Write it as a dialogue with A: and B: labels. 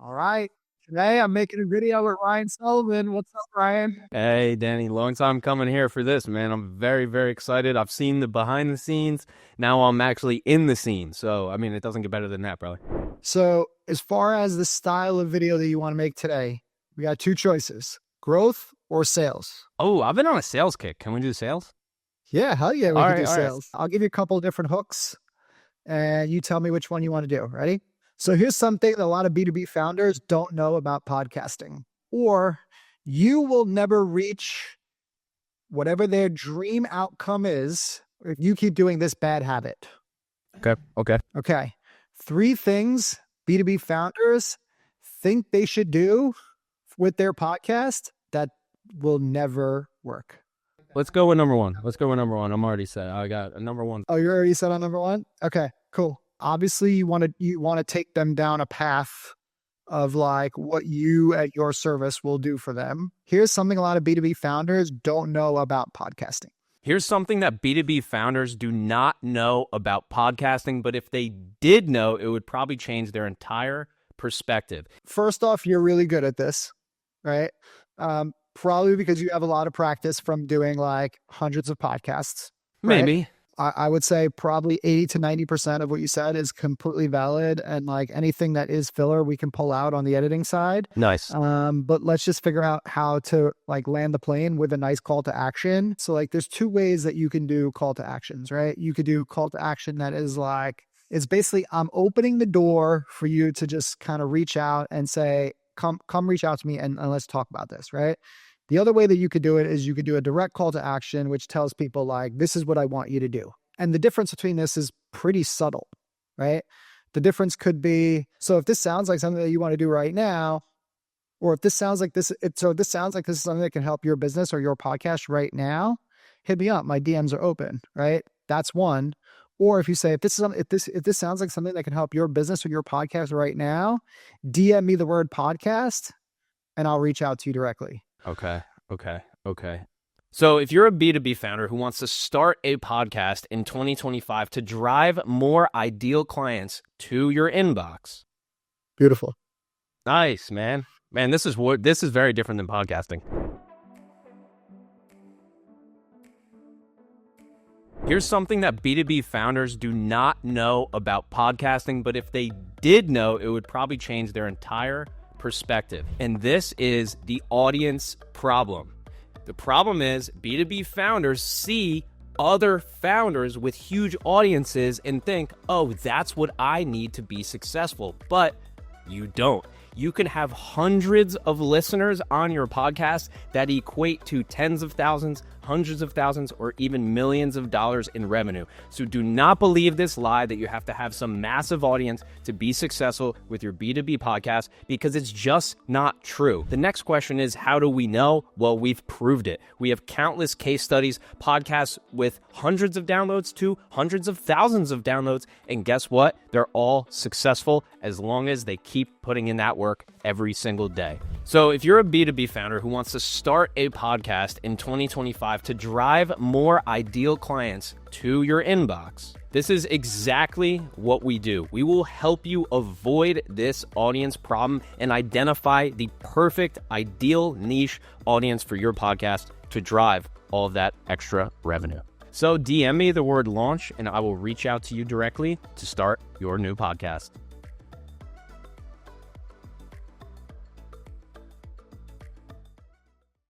A: All right. Today I'm making a video with Ryan Sullivan. What's up, Ryan?
B: Hey, Danny, long time coming here for this, man. I'm very, very excited. I've seen the behind the scenes. Now I'm actually in the scene. So, I mean, it doesn't get better than that, probably.
A: So as far as the style of video that you want to make today, we got two choices, growth or sales.
B: Oh, I've been on a sales kick. Can we do sales?
A: Yeah, hell yeah, we
B: All
A: can
B: right,
A: do
B: all right.
A: sales. I'll give you a couple of different hooks and you tell me which one you want to do. Ready? So here's something that a lot of B2B founders don't know about podcasting, or you will never reach whatever their dream outcome is if you keep doing this bad habit.
B: Okay.
A: 3 things B2B founders think they should do with their podcast that will never work.
B: Let's go with number one. I'm already set. I got a number one.
A: Oh, you're already set on number 1? Okay, cool. Obviously, you want to take them down a path of like what you at your service will do for them. Here's something a lot of B2B founders don't know about podcasting.
B: Here's something that B2B founders do not know about podcasting, but if they did know, it would probably change their entire perspective.
A: First off, you're really good at this, right? Probably because you have a lot of practice from doing like hundreds of podcasts. Right?
B: Maybe.
A: I would say probably 80 to 90% of what you said is completely valid. And like anything that is filler, we can pull out on the editing side.
B: Nice.
A: But let's just figure out how to like land the plane with a nice call to action. So like there's 2 ways that you can do call to actions, right? You could do call to action that is like, it's basically, I'm opening the door for you to just kind of reach out and say, come reach out to me and let's talk about this, right? The other way that you could do it is you could do a direct call to action, which tells people like, this is what I want you to do. And the difference between this is pretty subtle, right? The difference could be, so if this sounds like something that you want to do right now, or if this sounds like this, this sounds like this is something that can help your business or your podcast right now, hit me up. My DMs are open, right? That's one. Or if you say, if this sounds like something that can help your business or your podcast right now, DM me the word podcast and I'll reach out to you directly.
B: Okay. So if you're a B2B founder who wants to start a podcast in 2025 to drive more ideal clients to your inbox.
A: Beautiful.
B: Nice, man. Man, this is very different than podcasting. Here's something that B2B founders do not know about podcasting, but if they did know, it would probably change their entire perspective. And this is the audience problem. The problem is B2B founders see other founders with huge audiences and think, oh, that's what I need to be successful. But you don't. You can have hundreds of listeners on your podcast that equate to tens of thousands, hundreds of thousands, or even millions of dollars in revenue. So do not believe this lie that you have to have some massive audience to be successful with your B2B podcast, because it's just not true. The next question is, how do we know? Well, we've proved it. We have countless case studies, podcasts with hundreds of downloads to hundreds of thousands of downloads. And guess what? They're all successful as long as they keep putting in that work every single day. So if you're a B2B founder who wants to start a podcast in 2025 to drive more ideal clients to your inbox, this is exactly what we do. We will help you avoid this audience problem and identify the perfect ideal niche audience for your podcast to drive all of that extra revenue. So DM me the word launch and I will reach out to you directly to start your new podcast.